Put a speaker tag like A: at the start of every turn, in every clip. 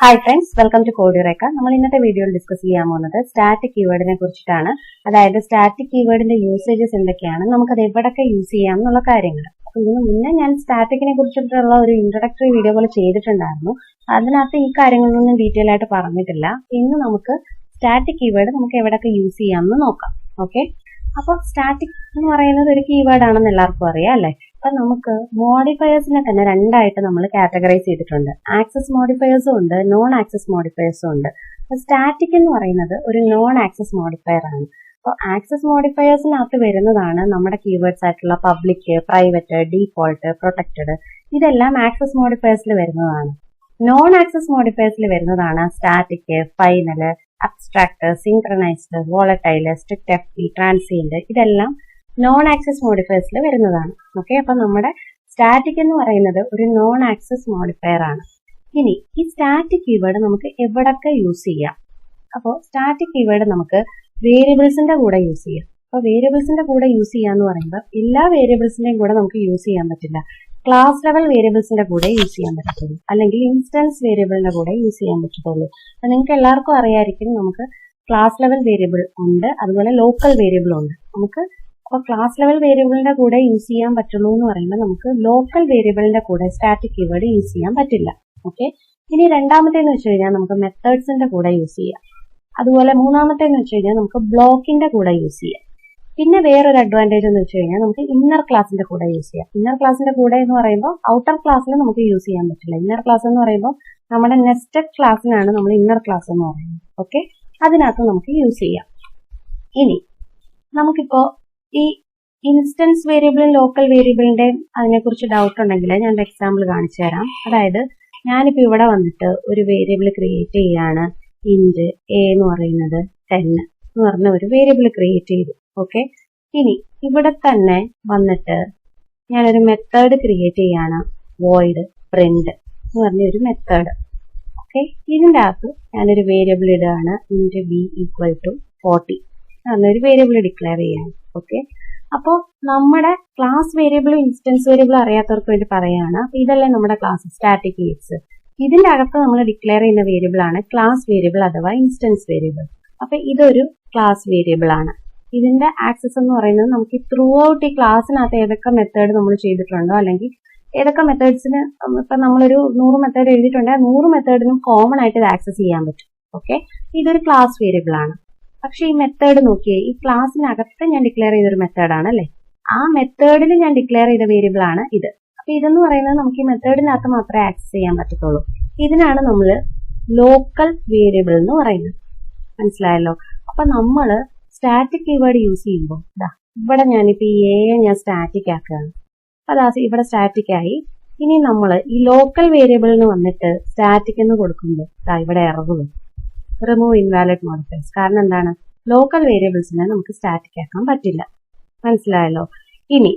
A: Hi friends, welcome to Code Eureka. നമ്മൾ ഇന്നത്തെ വീഡിയോയിൽ ഡിസ്കസ് ചെയ്യാൻ പോകുന്നത് സ്റ്റാറ്റിക് കീവേഡിനെ കുറിച്ചിട്ടാണ്. അതായത് സ്റ്റാറ്റിക് കീവേഡിന്റെ യൂസേജസ് എന്തൊക്കെയാണ്, നമുക്കത് എവിടെയൊക്കെ യൂസ് ചെയ്യാം എന്നുള്ള കാര്യങ്ങൾ. അപ്പൊ ഇതിന് മുന്നേ ഞാൻ സ്റ്റാറ്റിക്കിനെ കുറിച്ചിട്ടുള്ള ഒരു ഇൻട്രൊഡക്ടറി വീഡിയോ പോലെ ചെയ്തിട്ടുണ്ടായിരുന്നു. അതിനകത്ത് ഈ കാര്യങ്ങളൊന്നും ഡീറ്റെയിൽ ആയിട്ട് പറഞ്ഞിട്ടില്ല. ഇന്ന് നമുക്ക് സ്റ്റാറ്റിക് കീവേഡ് നമുക്ക് എവിടെയൊക്കെ യൂസ് ചെയ്യാമെന്ന് നോക്കാം. ഓക്കെ, അപ്പോൾ സ്റ്റാറ്റിക് എന്ന് പറയുന്നത് ഒരു കീവേഡ് ആണെന്ന് എല്ലാവർക്കും അറിയാം അല്ലെ. അപ്പൊ നമുക്ക് മോഡിഫയേഴ്സിനെ തന്നെ രണ്ടായിട്ട് നമ്മൾ കാറ്റഗറൈസ് ചെയ്തിട്ടുണ്ട്. ആക്സസ് മോഡിഫയേഴ്സും ഉണ്ട്, നോൺ ആക്സസ് മോഡിഫയേഴ്സും ഉണ്ട്. അപ്പൊ സ്റ്റാറ്റിക് എന്ന് പറയുന്നത് ഒരു നോൺ ആക്സസ് മോഡിഫയർ ആണ്. അപ്പോൾ ആക്സസ് മോഡിഫയേഴ്സിനകത്ത് വരുന്നതാണ് നമ്മുടെ കീവേഡ്സ് ആയിട്ടുള്ള പബ്ലിക്, പ്രൈവറ്റ്, ഡീഫോൾട്ട്, പ്രൊട്ടക്റ്റഡ്. ഇതെല്ലാം ആക്സസ് മോഡിഫയേഴ്സിൽ വരുന്നതാണ്. നോൺ ആക്സസ് മോഡിഫയേഴ്സിൽ വരുന്നതാണ് static, final, abstract, synchronised, volatile, strict F, transient. ഇതെല്ലാം നോൺ ആക്സസ് മോഡിഫയേഴ്സിൽ വരുന്നതാണ്. ഓക്കെ, അപ്പൊ നമ്മുടെ സ്റ്റാറ്റിക് എന്ന് പറയുന്നത് ഒരു നോൺ ആക്സസ് മോഡിഫയർ ആണ്. ഇനി ഈ സ്റ്റാറ്റിക് കീവേഡ് നമുക്ക് എവിടൊക്കെ യൂസ് ചെയ്യാം? അപ്പോൾ സ്റ്റാറ്റിക് കീവേഡ് നമുക്ക് വേരിയബിൾസിന്റെ കൂടെ യൂസ് ചെയ്യാം. അപ്പൊ വേരിയബിൾസിന്റെ കൂടെ യൂസ് ചെയ്യാന്ന് പറയുമ്പോൾ എല്ലാ വേരിയബിൾസിന്റെയും കൂടെ നമുക്ക് യൂസ് ചെയ്യാൻ പറ്റില്ല. ക്ലാസ് ലെവൽ വേരിയബിൾസിന്റെ കൂടെ യൂസ് ചെയ്യാൻ പറ്റത്തുള്ളൂ, അല്ലെങ്കിൽ ഇൻസ്റ്റൻസ് വേരിയബിളിന്റെ കൂടെ യൂസ് ചെയ്യാൻ പറ്റത്തുള്ളൂ. അപ്പൊ നിങ്ങൾക്ക് എല്ലാവർക്കും അറിയാമായിരിക്കും, നമുക്ക് ക്ലാസ് ലെവൽ വേരിയബിൾ ഉണ്ട്, അതുപോലെ ലോക്കൽ വേരിയബിൾ ഉണ്ട്. നമുക്ക് അപ്പൊ ക്ലാസ് ലെവൽ വേരിയബിളിന്റെ കൂടെ യൂസ് ചെയ്യാൻ പറ്റുള്ളൂ എന്ന് പറയുമ്പോൾ നമുക്ക് ലോക്കൽ വേരിയബിളിന്റെ കൂടെ സ്റ്റാറ്റിക് കീവേഡ് യൂസ് ചെയ്യാൻ പറ്റില്ല. ഓക്കെ, ഇനി രണ്ടാമത്തേന്ന് വെച്ച് കഴിഞ്ഞാൽ നമുക്ക് മെത്തേഡ്സിന്റെ കൂടെ യൂസ് ചെയ്യാം. അതുപോലെ മൂന്നാമത്തേന്ന് വെച്ച് കഴിഞ്ഞാൽ നമുക്ക് ബ്ലോക്കിന്റെ കൂടെ യൂസ് ചെയ്യാം. പിന്നെ വേറൊരു അഡ്വാൻറ്റേജ് എന്ന് വെച്ച് കഴിഞ്ഞാൽ നമുക്ക് ഇന്നർ ക്ലാസിന്റെ കൂടെ യൂസ് ചെയ്യാം. ഇന്നർ ക്ലാസിന്റെ കൂടെ എന്ന് പറയുമ്പോൾ ഔട്ടർ ക്ലാസ്സിൽ നമുക്ക് യൂസ് ചെയ്യാൻ പറ്റില്ല. ഇന്നർ ക്ലാസ് എന്ന് പറയുമ്പോൾ നമ്മുടെ നെസ്റ്റഡ് ക്ലാസ്സിനാണ് നമ്മൾ ഇന്നർ ക്ലാസ് എന്ന് പറയുന്നത്. ഓക്കെ, അതിനകത്ത് നമുക്ക് യൂസ് ചെയ്യാം. ഇനി നമുക്കിപ്പോ ഈ ഇൻസ്റ്റൻസ് വേരിയബിളും ലോക്കൽ വേരിയബിളിന്റെയും അതിനെക്കുറിച്ച് ഡൗട്ട് ഉണ്ടെങ്കിൽ ഞാൻ ഒരു എക്സാമ്പിൾ കാണിച്ചു തരാം. അതായത് ഞാനിപ്പോ ഇവിടെ വന്നിട്ട് ഒരു വേരിയബിൾ ക്രിയേറ്റ് ചെയ്യാണ്. ഇന്റ് എ എന്ന് പറയുന്നത് 10 എന്ന് പറഞ്ഞ ഒരു വേരിയബിൾ ക്രിയേറ്റ് ചെയ്തു. ഓക്കെ, ഇനി ഇവിടെ തന്നെ വന്നിട്ട് ഞാനൊരു മെത്തേഡ് ക്രിയേറ്റ് ചെയ്യാണ്, വോയിഡ് പ്രിന്റ് എന്ന് പറഞ്ഞ ഒരു മെത്തേഡ്. ഓക്കെ, ഇതിന്റെ അകത്ത് ഞാനൊരു വേരിയബിൾ ഇടുകയാണ്, ഇന്റ് ബി ഈക്വൽ ടു 40 എന്നൊരു വേരിയബിൾ ഡിക്ലെയർ ചെയ്യാണ്. ഓക്കെ, അപ്പോൾ നമ്മുടെ ക്ലാസ് വേരിയബിളും ഇൻസ്റ്റൻസ് വേരിയബിളും അറിയാത്തവർക്ക് വേണ്ടി പറയാണ്. അപ്പൊ ഇതല്ലേ നമ്മുടെ ക്ലാസ് സ്റ്റാറ്റിക് കീവേഡ്സ്. ഇതിന്റെ അകത്ത് നമ്മൾ ഡിക്ലെയർ ചെയ്യുന്ന വേരിയബിൾ ആണ് ക്ലാസ് വേരിയബിൾ അഥവാ ഇൻസ്റ്റൻസ് വേരിയബിൾ. അപ്പൊ ഇതൊരു ക്ലാസ് വേരിയബിൾ ആണ്. ഇതിന്റെ ആക്സസ് എന്ന് പറയുന്നത് നമുക്ക് ത്രൂ ഔട്ട് ഈ ക്ലാസ്സിനകത്ത് ഏതൊക്കെ മെത്തേഡ് നമ്മൾ ചെയ്തിട്ടുണ്ടോ, അല്ലെങ്കിൽ ഏതൊക്കെ മെത്തേഡ്സിന് ഇപ്പൊ നമ്മളൊരു 100 മെത്തേഡ് എഴുതിയിട്ടുണ്ടെങ്കിൽ 100 മെത്തേഡിനും കോമൺ ആയിട്ട് ഇത് ആക്സസ് ചെയ്യാൻ പറ്റും. ഓക്കെ, ഇതൊരു ക്ലാസ് വേരിയബിൾ ആണ്. പക്ഷെ ഈ മെത്തേഡ് നോക്കിയേ, ഈ ക്ലാസ്സിനകത്ത് ഞാൻ ഡിക്ലെയർ ചെയ്തൊരു മെത്തേഡാണ് അല്ലെ, ആ മെത്തേഡിൽ ഞാൻ ഡിക്ലെയർ ചെയ്ത വേരിയബിൾ ആണ് ഇത്. അപ്പൊ ഇതെന്ന് പറയുന്നത് നമുക്ക് ഈ മെത്തേഡിനകത്ത് മാത്രമേ ആക്സസ് ചെയ്യാൻ പറ്റത്തുള്ളൂ. ഇതിനാണ് നമ്മൾ ലോക്കൽ വേരിയബിൾ എന്ന് പറയുന്നത്. മനസ്സിലായല്ലോ? അപ്പൊ നമ്മള് സ്റ്റാറ്റിക് കീവേഡ് യൂസ് ചെയ്യുമ്പോൾ ഇവിടെ ഞാനിപ്പോ ഈ എ ഞാൻ സ്റ്റാറ്റിക് ആക്കുകയാണ്. അതാ ഇവിടെ സ്റ്റാറ്റിക് ആയി. ഇനി നമ്മൾ ഈ ലോക്കൽ വേരിയബിളിന് വന്നിട്ട് സ്റ്റാറ്റിക് എന്ന് കൊടുക്കുമ്പോൾ ഇവിടെ ഇറങ്ങും റിമൂവ് ഇൻവാലിഡ് മോഡിഫയേഴ്സ്. കാരണം എന്താണ്, ലോക്കൽ വേരിയബിൾസിനെ നമുക്ക് സ്റ്റാറ്റിക് ആക്കാൻ പറ്റില്ല. മനസ്സിലായല്ലോ? ഇനി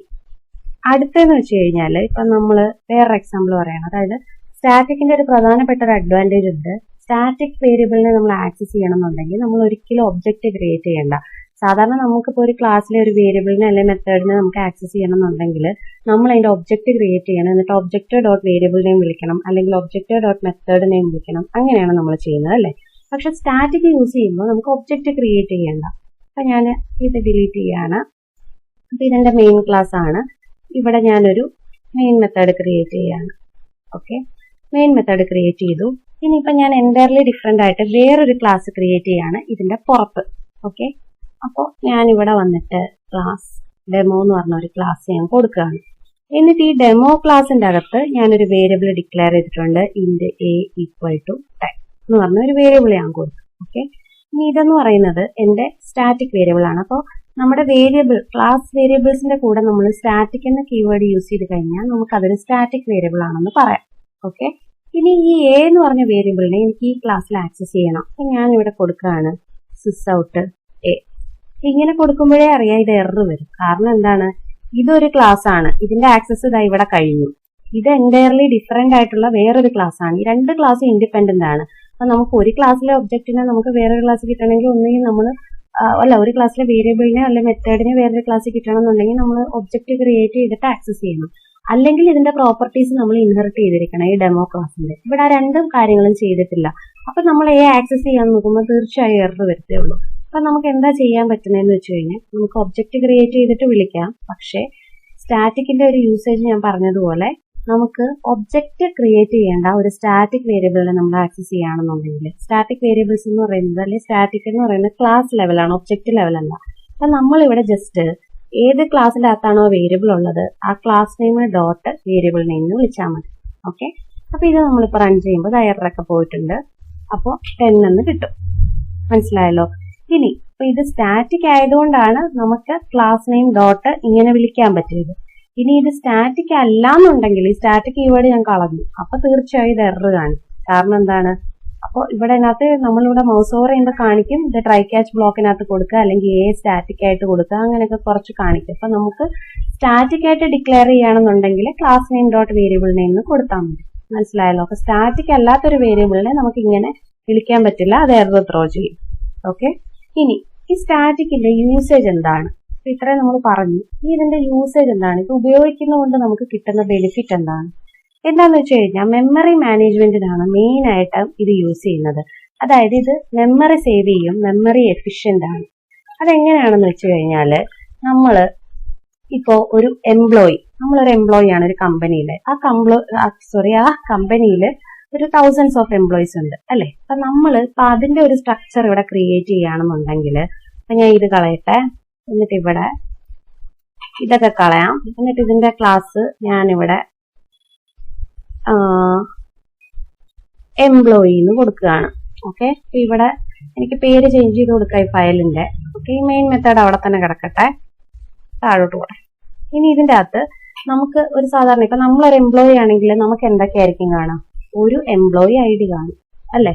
A: അടുത്തെന്ന് വെച്ച് കഴിഞ്ഞാൽ ഇപ്പൊ നമ്മൾ വേറൊരു എക്സാമ്പിൾ പറയണം. അതായത് സ്റ്റാറ്റിക്കിന്റെ ഒരു പ്രധാനപ്പെട്ട ഒരു അഡ്വാൻറ്റേജ് ഉണ്ട്. സ്റ്റാറ്റിക് വേരിയബിളിനെ നമ്മൾ ആക്സസ് ചെയ്യണമെന്നുണ്ടെങ്കിൽ നമ്മൾ ഒരിക്കലും ഒബ്ജക്റ്റ് ക്രിയേറ്റ് ചെയ്യണ്ട. സാധാരണ നമുക്കിപ്പോൾ ഒരു ക്ലാസ്സിലെ ഒരു വേരിയബിളിനെ അല്ലെങ്കിൽ മെത്തേഡിനെ നമുക്ക് ആക്സസ് ചെയ്യണമെന്നുണ്ടെങ്കിൽ നമ്മൾ അതിന്റെ ഒബ്ജക്റ്റ് ക്രിയേറ്റ് ചെയ്യണം. എന്നിട്ട് ഒബ്ജക്റ്റ് ഡോട്ട് വേരിയബിൾ നെയിം വിളിക്കണം, അല്ലെങ്കിൽ ഒബ്ജക്റ്റ് ഡോട്ട് മെത്തേഡ് നെയിം വിളിക്കണം. അങ്ങനെയാണ് നമ്മൾ ചെയ്യുന്നത് അല്ലേ. പക്ഷെ സ്റ്റാറ്റിക് യൂസ് ചെയ്യുമ്പോൾ നമുക്ക് ഒബ്ജക്റ്റ് ക്രിയേറ്റ് ചെയ്യണ്ട. അപ്പൊ ഞാൻ ഇത് ഡിലീറ്റ് ചെയ്യാണ്. അപ്പൊ ഇതെന്റെ മെയിൻ ക്ലാസ് ആണ്. ഇവിടെ ഞാനൊരു മെയിൻ മെത്തേഡ് ക്രിയേറ്റ് ചെയ്യാണ്. ഓക്കെ, മെയിൻ മെത്തേഡ് ക്രിയേറ്റ് ചെയ്തു. ഇനിയിപ്പൊ ഞാൻ എൻറ്റയർലി ഡിഫറെന്റ് ആയിട്ട് വേറൊരു ക്ലാസ് ക്രിയേറ്റ് ചെയ്യാണ് ഇതിന്റെ പുറത്ത്. ഓക്കെ, അപ്പോൾ ഞാൻ ഇവിടെ വന്നിട്ട് ക്ലാസ് ഡെമോ എന്ന് പറഞ്ഞ ഒരു ക്ലാസ് ഞാൻ കൊടുക്കുകയാണ്. എന്നിട്ട് ഈ ഡെമോ ക്ലാസിന്റെ അകത്ത് ഞാനൊരു വേരിയബിൾ ഡിക്ലെയർ ചെയ്തിട്ടുണ്ട്, ഇന്റ് എ ഈക്വൽ ടു 10 എന്ന് പറഞ്ഞ ഒരു വേരിയബിൾ ഞാൻ കൊടുത്തു. ഓക്കെ, ഇനി ഇതെന്ന് പറയുന്നത് എന്റെ സ്റ്റാറ്റിക് വേരിയബിൾ ആണ്. അപ്പോൾ നമ്മുടെ വേരിയബിൾ ക്ലാസ് വേരിയബിൾസിന്റെ കൂടെ നമ്മൾ സ്റ്റാറ്റിക് എന്ന കീവേഡ് യൂസ് ചെയ്ത് കഴിഞ്ഞാൽ നമുക്ക് അതൊരു സ്റ്റാറ്റിക് വേരിയബിൾ ആണെന്ന് പറയാം. ഓക്കെ, ഇനി ഈ എ എന്ന് പറഞ്ഞ വേരിയബിളിനെ എനിക്ക് ഈ ക്ലാസ്സിൽ ആക്സസ് ചെയ്യണം. അപ്പൊ ഞാൻ ഇവിടെ കൊടുക്കുകയാണ് സിസ് ഔട്ട് എ. ഇങ്ങനെ കൊടുക്കുമ്പോഴേ അറിയാം ഇത് എറർ വരും. കാരണം എന്താണ്, ഇതൊരു ക്ലാസ് ആണ്, ഇതിന്റെ ആക്സസ് ഇതാ ഇവിടെ കഴിഞ്ഞു. ഇത് എൻറ്റയർലി ഡിഫറെന്റ് ആയിട്ടുള്ള വേറൊരു ക്ലാസ് ആണ്. ഈ രണ്ട് ക്ലാസ് ഇൻഡിപെൻഡന്റ് ആണ്. അപ്പൊ നമുക്ക് ഒരു ക്ലാസ്സിലെ ഒബ്ജക്റ്റിനെ നമുക്ക് വേറൊരു ക്ലാസ് കിട്ടണമെങ്കിൽ ഒന്നുകിൽ നമ്മൾ ഒരു ക്ലാസ്സിലെ വേരിയബിളിനെ അല്ലെങ്കിൽ മെത്തേഡിനെ വേറൊരു ക്ലാസ് കിട്ടണം എന്നുണ്ടെങ്കിൽ നമ്മൾ ഒബ്ജക്റ്റ് ക്രിയേറ്റ് ചെയ്തിട്ട് ആക്സസ് ചെയ്യണം. അല്ലെങ്കിൽ ഇതിന്റെ പ്രോപ്പർട്ടീസ് നമ്മൾ ഇൻഹെറിറ്റ് ചെയ്തിരിക്കണം ഈ ഡെമോ ക്ലാസ്സിന്റെ. ഇവിടെ ആ രണ്ടും കാര്യങ്ങളും ചെയ്തിട്ടില്ല. അപ്പൊ നമ്മൾ ആക്സസ് ചെയ്യാൻ നോക്കുമ്പോൾ തീർച്ചയായും എറർ വരത്തേ ഉള്ളൂ. അപ്പൊ നമുക്ക് എന്താ ചെയ്യാൻ പറ്റുന്നതെന്ന് വെച്ച് കഴിഞ്ഞാൽ നമുക്ക് ഒബ്ജക്റ്റ് ക്രിയേറ്റ് ചെയ്തിട്ട് വിളിക്കാം. പക്ഷേ സ്റ്റാറ്റിക്കിന്റെ ഒരു യൂസേജ് ഞാൻ പറഞ്ഞതുപോലെ നമുക്ക് ഒബ്ജക്റ്റ് ക്രിയേറ്റ് ചെയ്യേണ്ട ഒരു സ്റ്റാറ്റിക് വേരിയബിളിനെ നമ്മൾ ആക്സസ് ചെയ്യുകയാണെന്നുണ്ടെങ്കിൽ, സ്റ്റാറ്റിക് വേരിയബിൾസ് എന്ന് പറയുന്നത് അല്ലെങ്കിൽ സ്റ്റാറ്റിക് എന്ന് പറയുന്നത് ക്ലാസ് ലെവലാണ്, ഒബ്ജക്റ്റ് ലെവലല്ല. അപ്പൊ നമ്മൾ ഇവിടെ ജസ്റ്റ് ഏത് ക്ലാസ്സിനകത്താണോ വേരിയബിൾ ഉള്ളത് ആ class name dot variable name എന്ന് വിളിച്ചാൽ മതി. ഓക്കെ, അപ്പൊ ഇത് നമ്മളിപ്പോൾ റൺ ചെയ്യുമ്പോൾ എററൊക്കെ പോയിട്ടുണ്ട്. അപ്പോൾ 10 എന്ന് കിട്ടും. മനസ്സിലായല്ലോ? ഇനി ഇപ്പൊ ഇത് സ്റ്റാറ്റിക് ആയതുകൊണ്ടാണ് നമുക്ക് ക്ലാസ് നെയിം ഡോട്ട് ഇങ്ങനെ വിളിക്കാൻ പറ്റിയത്. ഇനി ഇത് സ്റ്റാറ്റിക് അല്ല എന്നുണ്ടെങ്കിൽ ഈ സ്റ്റാറ്റിക് കീവേഡ് ഞാൻ കളഞ്ഞു, അപ്പൊ തീർച്ചയായും ഇത് എറർ കാണിക്കും. കാരണം എന്താണ്? അപ്പോൾ ഇവിടെ അതിനകത്ത് നമ്മളിവിടെ മൗസ് ഓവർ ചെയ്യുമ്പോൾ കാണിക്കും ഇത് ട്രൈ ക്യാച്ച് ബ്ലോക്കിനകത്ത് കൊടുക്കുക, അല്ലെങ്കിൽ സ്റ്റാറ്റിക് ആയിട്ട് കൊടുക്കുക, അങ്ങനെയൊക്കെ കുറച്ച് കാണിക്കും. അപ്പൊ നമുക്ക് സ്റ്റാറ്റിക് ആയിട്ട് ഡിക്ലെയർ ചെയ്യുകയാണെന്നുണ്ടെങ്കിൽ class name dot variable name എന്ന് കൊടുത്താൽ മതി. മനസ്സിലായല്ലോ? അപ്പൊ സ്റ്റാറ്റിക് അല്ലാത്തൊരു വേരിയബിളിനെ നമുക്ക് ഇങ്ങനെ വിളിക്കാൻ പറ്റില്ല, അത് എറർ ത്രോ ചെയ്യും. ഓക്കെ, ഇനി ഈ സ്റ്റാറ്റിക്കിന്റെ യൂസേജ് എന്താണ്? ഇത്രയും നമ്മൾ പറഞ്ഞു. ഇതിന്റെ യൂസേജ് എന്താണ്? ഇത് ഉപയോഗിക്കുന്നതുകൊണ്ട് നമുക്ക് കിട്ടുന്ന ബെനിഫിറ്റ് എന്താണ്? എന്താന്ന് വെച്ച് കഴിഞ്ഞാൽ മെമ്മറി മാനേജ്മെന്റിനാണ് മെയിൻ ആയിട്ട് ഇത് യൂസ് ചെയ്യുന്നത്. അതായത് ഇത് മെമ്മറി സേവ് ചെയ്യും, മെമ്മറി എഫിഷ്യന്റ് ആണ്. അതെങ്ങനെയാണെന്ന് വെച്ച് കഴിഞ്ഞാല് നമ്മള് ഇപ്പോ ഒരു നമ്മളൊരു എംപ്ലോയി ആണ് ഒരു കമ്പനിയില്. ആ കമ്പനിയില് ഒരു തൗസൻഡ്സ് ഓഫ് എംപ്ലോയീസ് ഉണ്ട് അല്ലെ? അപ്പൊ നമ്മള് ഇപ്പൊ അതിന്റെ ഒരു സ്ട്രക്ചർ ഇവിടെ ക്രിയേറ്റ് ചെയ്യുകയാണെന്നുണ്ടെങ്കിൽ, ഞാൻ ഇത് കളയട്ടെ, എന്നിട്ട് ഇവിടെ ഇതൊക്കെ കളയാം, എന്നിട്ട് ഇതിന്റെ ക്ലാസ് ഞാനിവിടെ എംപ്ലോയി എന്ന് കൊടുക്കുകയാണ്. ഓക്കെ, ഇവിടെ എനിക്ക് പേര് ചേഞ്ച് ചെയ്ത് കൊടുക്കാം ഈ ഫയലിന്റെ. ഓക്കെ, ഈ മെയിൻ മെത്തേഡ് അവിടെ തന്നെ കിടക്കട്ടെ, താഴോട്ട് പോട്ടെ. ഇനി ഇതിന്റെ അകത്ത് നമുക്ക് ഒരു സാധാരണ ഇപ്പൊ നമ്മളൊരു എംപ്ലോയി ആണെങ്കിൽ നമുക്ക് എന്തൊക്കെയായിരിക്കും കാണാം? ഒരു എംപ്ലോയി ഐ ഡി കാണും അല്ലെ?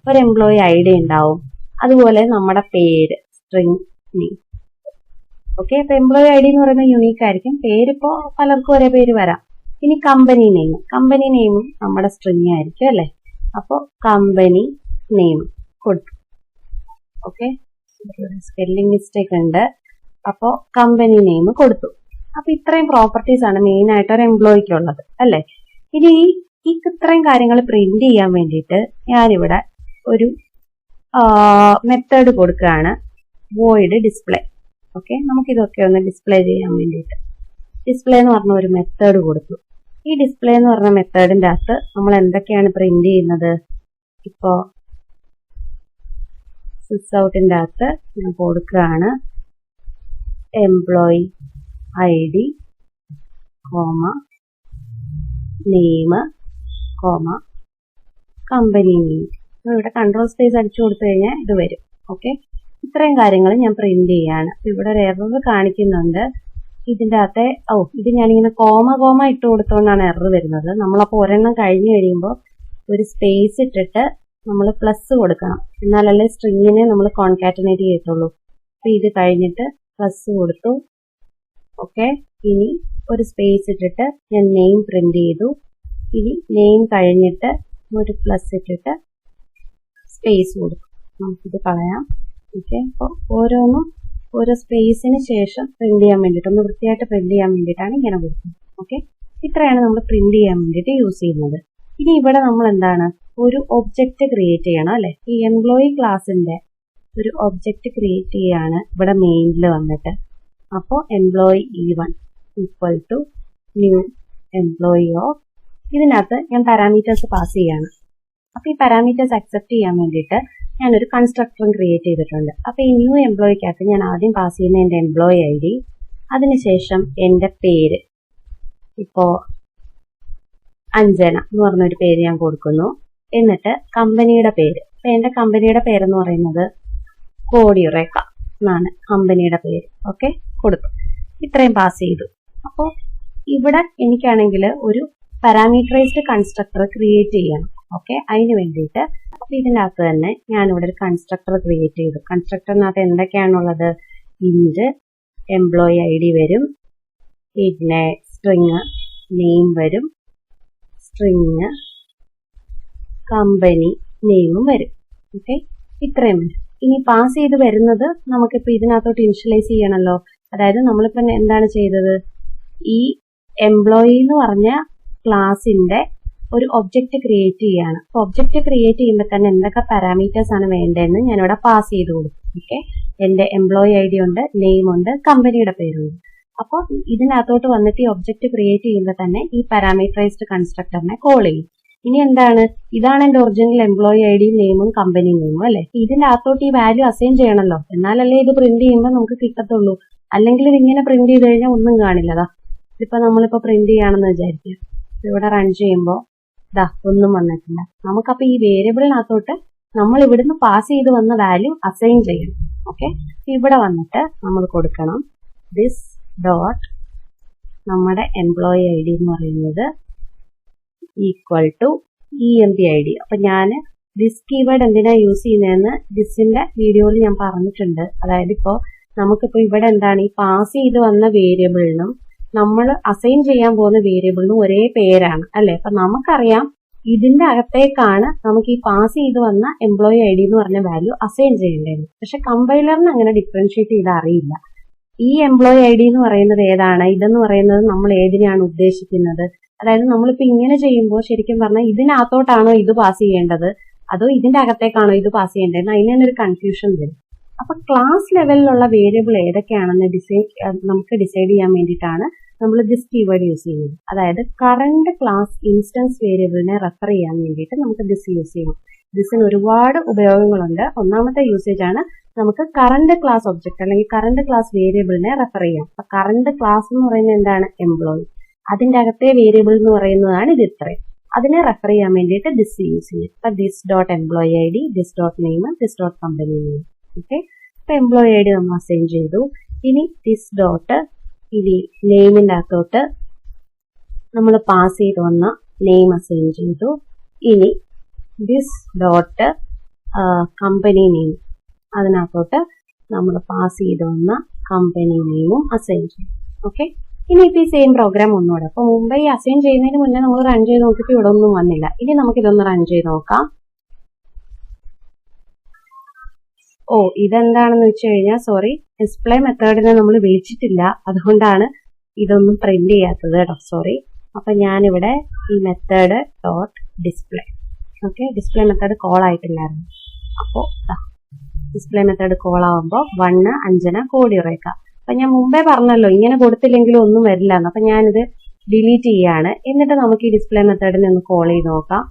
A: ഒരു എംപ്ലോയി ഐ ഡി ഉണ്ടാവും, അതുപോലെ നമ്മുടെ പേര് സ്ട്രിങ് നെയിം. ഓക്കെ, ഇപ്പൊ എംപ്ലോയി ഐ ഡി എന്ന് പറയുന്നത് യുണീക്ക് ആയിരിക്കും, പേരിപ്പോ പലർക്കും ഒരേ പേര് വരാം. ഇനി കമ്പനി നെയിമും നമ്മുടെ സ്ട്രിങ് ആയിരിക്കും അല്ലെ? അപ്പോ കമ്പനി നെയിം കൊടുത്തു. ഓക്കെ, സ്പെല്ലിംഗ് മിസ്റ്റേക്ക് ഉണ്ട്. അപ്പോ കമ്പനി നെയിം കൊടുത്തു. അപ്പൊ ഇത്രയും പ്രോപ്പർട്ടീസ് ആണ് മെയിൻ ആയിട്ട് ഒരു എംപ്ലോയിക്ക് ഉള്ളത് അല്ലെ? ഇനി ഈ ഇത്രയും കാര്യങ്ങൾ പ്രിന്റ് ചെയ്യാൻ വേണ്ടിയിട്ട് ഞാനിവിടെ ഒരു മെത്തേഡ് കൊടുക്കുകയാണ്, വോയിഡ് ഡിസ്പ്ലേ. ഓക്കെ, നമുക്കിതൊക്കെ ഒന്ന് ഡിസ്പ്ലേ ചെയ്യാൻ വേണ്ടിയിട്ട് ഡിസ്പ്ലേ എന്ന് പറഞ്ഞ ഒരു മെത്തേഡ് കൊടുത്തു. ഈ ഡിസ്പ്ലേ എന്ന് പറഞ്ഞ മെത്തേഡിന്റെ അകത്ത് നമ്മൾ എന്തൊക്കെയാണ് പ്രിന്റ് ചെയ്യുന്നത്? ഇപ്പോ സിസ് ഔട്ടിന്റെ അകത്ത് ഞാൻ കൊടുക്കുകയാണ് employee I D comma name comma company name. ഇവിടെ കൺട്രോൾ സ്പേസ് അടിച്ചു കൊടുത്തു കഴിഞ്ഞാൽ ഇത് വരും. ഓക്കെ, ഇത്രയും കാര്യങ്ങൾ ഞാൻ പ്രിന്റ് ചെയ്യാണ്. ഇവിടെ ഒരു എറർ കാണിക്കുന്നുണ്ട് ഇതിന്റെ അകത്തെ. ഇത് ഞാനിങ്ങനെ കോമ ഇട്ട് കൊടുത്തോണ്ടാണ് എറർ വരുന്നത്. നമ്മളപ്പോ ഒരെണ്ണം കഴിഞ്ഞു കഴിയുമ്പോൾ ഒരു സ്പേസ് ഇട്ടിട്ട് നമ്മൾ പ്ലസ് കൊടുക്കണം, എന്നാലല്ലേ സ്ട്രിങ്ങിനെ നമ്മൾ കോൺകാറ്റനേറ്റ് ചെയ്യത്തുള്ളൂ. അപ്പൊ ഇത് കഴിഞ്ഞിട്ട് പ്ലസ് കൊടുത്തു. ഓക്കെ, ഇനി ഒരു സ്പേസ് ഇട്ടിട്ട് ഞാൻ നെയിം പ്രിന്റ് ചെയ്തു. ഇനി നെയിം കഴിഞ്ഞിട്ട് ഒരു പ്ലസ് ഇട്ടിട്ട് സ്പേസ് കൊടുക്കും. നമുക്കിത് കളയാം. ഓക്കെ, അപ്പോൾ ഓരോന്നും ഓരോ സ്പേസിന് ശേഷം പ്രിന്റ് ചെയ്യാൻ വേണ്ടിയിട്ട് ഒന്ന് വൃത്തിയായിട്ട് പ്രിന്റ് ചെയ്യാൻ വേണ്ടിയിട്ടാണ് ഇങ്ങനെ കൊടുക്കുന്നത്. ഓക്കെ, ഇത്രയാണ് നമ്മൾ പ്രിന്റ് ചെയ്യാൻ വേണ്ടിയിട്ട് യൂസ് ചെയ്യുന്നത്. ഇനി ഇവിടെ നമ്മൾ എന്താണ് ഒരു ഒബ്ജക്റ്റ് ക്രിയേറ്റ് ചെയ്യണം അല്ലെ? ഈ എംപ്ലോയി ക്ലാസിന്റെ ഒരു ഒബ്ജക്റ്റ് ക്രിയേറ്റ് ചെയ്യാണ് ഇവിടെ മെയിനിൽ വന്നിട്ട്. അപ്പോൾ employee E1 equal to new employee of, ഇതിനകത്ത് ഞാൻ പാരാമീറ്റേഴ്സ് പാസ് ചെയ്യാണ്. അപ്പൊ ഈ പാരാമീറ്റേഴ്സ് അക്സെപ്റ്റ് ചെയ്യാൻ വേണ്ടിയിട്ട് ഞാനൊരു കൺസ്ട്രക്ടറും ക്രിയേറ്റ് ചെയ്തിട്ടുണ്ട്. അപ്പൊ ഈ ന്യൂ എംപ്ലോയിക്കകത്ത് ഞാൻ ആദ്യം പാസ് ചെയ്യുന്ന എന്റെ എംപ്ലോയി ഐ ഡി, അതിനുശേഷം എന്റെ പേര്, ഇപ്പോ അഞ്ജന എന്ന് പറഞ്ഞൊരു പേര് ഞാൻ കൊടുക്കുന്നു. എന്നിട്ട് കമ്പനിയുടെ പേര്, അപ്പൊ എന്റെ കമ്പനിയുടെ പേരെന്ന് പറയുന്നത് കോഡിയുറേക്ക എന്നാണ് കമ്പനിയുടെ പേര്. ഓക്കെ, കൊടുത്തു. ഇത്രയും പാസ് ചെയ്തു. അപ്പോൾ ഇവിടെ എനിക്കാണെങ്കിൽ ഒരു പാരാമീറ്ററൈസ്ഡ് കൺസ്ട്രക്ടർ ക്രിയേറ്റ് ചെയ്യണം. ഓക്കെ, അതിന് വേണ്ടിയിട്ട് അപ്പൊ ഇതിനകത്ത് തന്നെ ഞാനിവിടെ ഒരു കൺസ്ട്രക്ടർ ക്രിയേറ്റ് ചെയ്തു. കൺസ്ട്രക്ടറിനകത്ത് എന്തൊക്കെയാണുള്ളത്? ഇന്റ് എംപ്ലോയി ഐ ഡി വരും, പിന്നെ സ്ട്രിങ് നെയിം വരും, സ്ട്രിങ് കമ്പനി നെയിമും വരും. ഓക്കെ, ഇത്രയും വരും. ഇനി പാസ് ചെയ്ത് വരുന്നത് നമുക്കിപ്പോ ഇതിനകത്തോട്ട് ഇനിഷ്യലൈസ് ചെയ്യണമല്ലോ. അതായത് നമ്മളിപ്പോ എന്താണ് ചെയ്തത്? ഈ എംപ്ലോയി എന്ന് പറഞ്ഞ ക്ലാസിന്റെ ഒരു ഒബ്ജക്റ്റ് ക്രിയേറ്റ് ചെയ്യാണ്. അപ്പൊ ഒബ്ജക്റ്റ് ക്രിയേറ്റ് ചെയ്യുമ്പോൾ തന്നെ എന്തൊക്കെ പാരാമീറ്റേഴ്സ് ആണ് വേണ്ടതെന്ന് ഞാനിവിടെ പാസ് ചെയ്ത് കൊടുക്കും. ഓക്കെ, എന്റെ എംപ്ലോയി ഐ ഡി ഉണ്ട്, നെയിം ഉണ്ട്, കമ്പനിയുടെ പേരുണ്ട്. അപ്പോൾ ഇതിനകത്തോട്ട് വന്നിട്ട് ഈ ഒബ്ജക്റ്റ് ക്രിയേറ്റ് ചെയ്യുമ്പോൾ തന്നെ ഈ പാരാമീറ്ററൈസ്ഡ് കൺസ്ട്രക്ടറിനെ കോൾ ചെയ്യും. ഇനി എന്താണ്, ഇതാണ് എന്റെ ഒറിജിനൽ എംപ്ലോയി ഐ ഡി, നെയിമും കമ്പനി നെയിമും അല്ലെ. ഇതിന്റെ അകത്തോട്ട് ഈ വാല്യൂ അസൈൻ ചെയ്യണമല്ലോ, എന്നാലല്ലേ ഇത് പ്രിന്റ് ചെയ്യുമ്പോൾ നമുക്ക് കിട്ടത്തുള്ളൂ. അല്ലെങ്കിൽ ഇത് ഇങ്ങനെ പ്രിന്റ് ചെയ്ത് കഴിഞ്ഞാൽ ഒന്നും കാണില്ലതാ. ഇതിപ്പോ നമ്മളിപ്പോ പ്രിന്റ് ചെയ്യാണെന്ന് വിചാരിക്കുക, ഇവിടെ റൺ ചെയ്യുമ്പോൾ ഒന്നും വന്നിട്ടില്ല. നമുക്കപ്പോ ഈ വേരിയബിളിനകത്തോട്ട് നമ്മൾ ഇവിടുന്ന് പാസ് ചെയ്ത് വന്ന വാല്യൂ അസൈൻ ചെയ്യണം. ഓക്കെ, ഇവിടെ വന്നിട്ട് നമ്മൾ കൊടുക്കണം ദിസ് ഡോട്ട് നമ്മുടെ എംപ്ലോയി ഐ ഡി എന്ന് പറയുന്നത് ഈക്വൽ ടു EMP ID. അപ്പൊ ഞാൻ ദിസ് കീവേഡ് എന്തിനാ യൂസ് ചെയ്യുന്നതെന്ന് ദിസിന്റെ വീഡിയോയിൽ ഞാൻ പറഞ്ഞിട്ടുണ്ട്. അതായത് ഇപ്പോ നമുക്കിപ്പോ ഇവിടെ എന്താണ്, ഈ പാസ് ചെയ്ത് വന്ന വേരിയബിളിനും നമ്മൾ അസൈൻ ചെയ്യാൻ പോകുന്ന വേരിയബിളിനും ഒരേ പേരാണ് അല്ലെ. അപ്പൊ നമുക്കറിയാം ഇതിന്റെ അകത്തേക്കാണ് നമുക്ക് ഈ പാസ് ചെയ്ത് വന്ന എംപ്ലോയി ഐ ഡി എന്ന് പറഞ്ഞ വാല്യൂ അസൈൻ ചെയ്യേണ്ടത്. പക്ഷെ കമ്പൈലറിന് അങ്ങനെ ഡിഫറൻഷിയേറ്റ് ചെയ്ത് അറിയില്ല. ഈ എംപ്ലോയി ഐ ഡി എന്ന് പറയുന്നത് ഏതാണ്, ഇതെന്ന് പറയുന്നത് നമ്മൾ ഏതിനെയാണ് ഉദ്ദേശിക്കുന്നത്. അതായത് നമ്മളിപ്പോ ഇങ്ങനെ ചെയ്യുമ്പോൾ ശരിക്കും പറഞ്ഞാൽ ഇതിനകത്തോട്ടാണോ ഇത് പാസ് ചെയ്യേണ്ടത്, അതോ ഇതിന്റെ അകത്തേക്കാണോ ഇത് പാസ് ചെയ്യേണ്ടത്, അതിനാണ് ഒരു കൺഫ്യൂഷൻ വരും. അപ്പൊ ക്ലാസ് ലെവലിലുള്ള വേരിയബിൾ ഏതൊക്കെയാണെന്ന് നമുക്ക് ഡിസൈഡ് ചെയ്യാൻ വേണ്ടിയിട്ടാണ് നമ്മൾ ദിസ് കീവേഡ് യൂസ് ചെയ്യുന്നത്. അതായത് കറണ്ട് ക്ലാസ് ഇൻസ്റ്റൻസ് വേരിയബിളിനെ റെഫർ ചെയ്യാൻ വേണ്ടിയിട്ട് നമുക്ക് ദിസ് യൂസ് ചെയ്യണം. ദിസിന് ഒരുപാട് ഉപയോഗങ്ങളുണ്ട്. ഒന്നാമത്തെ യൂസേജ് ആണ് നമുക്ക് കറണ്ട് ക്ലാസ് ഒബ്ജക്ട് അല്ലെങ്കിൽ കറണ്ട് ക്ലാസ് വേരിയബിളിനെ റെഫർ ചെയ്യാം. അപ്പൊ കറണ്ട് ക്ലാസ് എന്ന് പറയുന്നത് എന്താണ്, എംപ്ലോയി. അതിന്റെ അകത്തെ വേരിയബിൾ എന്ന് പറയുന്നതാണ് ഇത് ഇത്രയും. അതിനെ റെഫർ ചെയ്യാൻ വേണ്ടിയിട്ട് ദിസ് യൂസ് ചെയ്യും. അപ്പൊ this dot employee I D, this dot name, this dot company name. Okay, അപ്പൊ എംപ്ലോയി ഐ ഡി നമ്മൾ അസൈൻ ചെയ്തു. ഇനി ദിസ് ഡോട്ട് ഇനി നെയിമിന്റെ അകത്തോട്ട് നമ്മൾ പാസ് ചെയ്ത് വന്ന നെയിം അസൈൻ ചെയ്തു. ഇനി ദിസ് ഡോട്ട് കമ്പനി നെയിം, അതിനകത്തോട്ട് നമ്മൾ പാസ് ചെയ്ത് വന്ന കമ്പനി നെയിമും അസൈൻ ചെയ്തു. ഓക്കെ, ഇനി ഇപ്പൊ ഈ സെയിം പ്രോഗ്രാം ഒന്നുകൂടെ. അപ്പൊ മുമ്പ് ഈ അസൈൻ ചെയ്യുന്നതിന് മുന്നേ നമ്മൾ റൺ ചെയ്ത് നോക്കിയപ്പോൾ ഇവിടെ ഒന്നും വന്നില്ല. ഇനി നമുക്ക് ഇതൊന്ന് റൺ ചെയ്ത് നോക്കാം. ഓ, ഇതെന്താണെന്ന് വെച്ച് കഴിഞ്ഞാൽ സോറി, ഡിസ്പ്ലേ മെത്തേഡിനെ നമ്മൾ വിളിച്ചിട്ടില്ല, അതുകൊണ്ടാണ് ഇതൊന്നും പ്രിന്റ് ചെയ്യാത്തത് കേട്ടോ, സോറി. അപ്പൊ ഞാനിവിടെ ഈ method dot display, okay, display method call ആയിട്ടില്ലായിരുന്നു. അപ്പോ ഡിസ്പ്ലേ മെത്തേഡ് കോൾ ആവുമ്പോൾ 1 5 കോഡ് ഇറക്കാം. അപ്പൊ ഞാൻ മുമ്പേ പറഞ്ഞല്ലോ ഇങ്ങനെ കൊടുത്തില്ലെങ്കിലും ഒന്നും വരില്ല എന്ന്. അപ്പൊ ഞാനിത് ഡിലീറ്റ് ചെയ്യാണ്. എന്നിട്ട് നമുക്ക് ഈ ഡിസ്പ്ലേ മെത്തേഡിനെ ഒന്ന് കോൾ ചെയ്ത് നോക്കാം.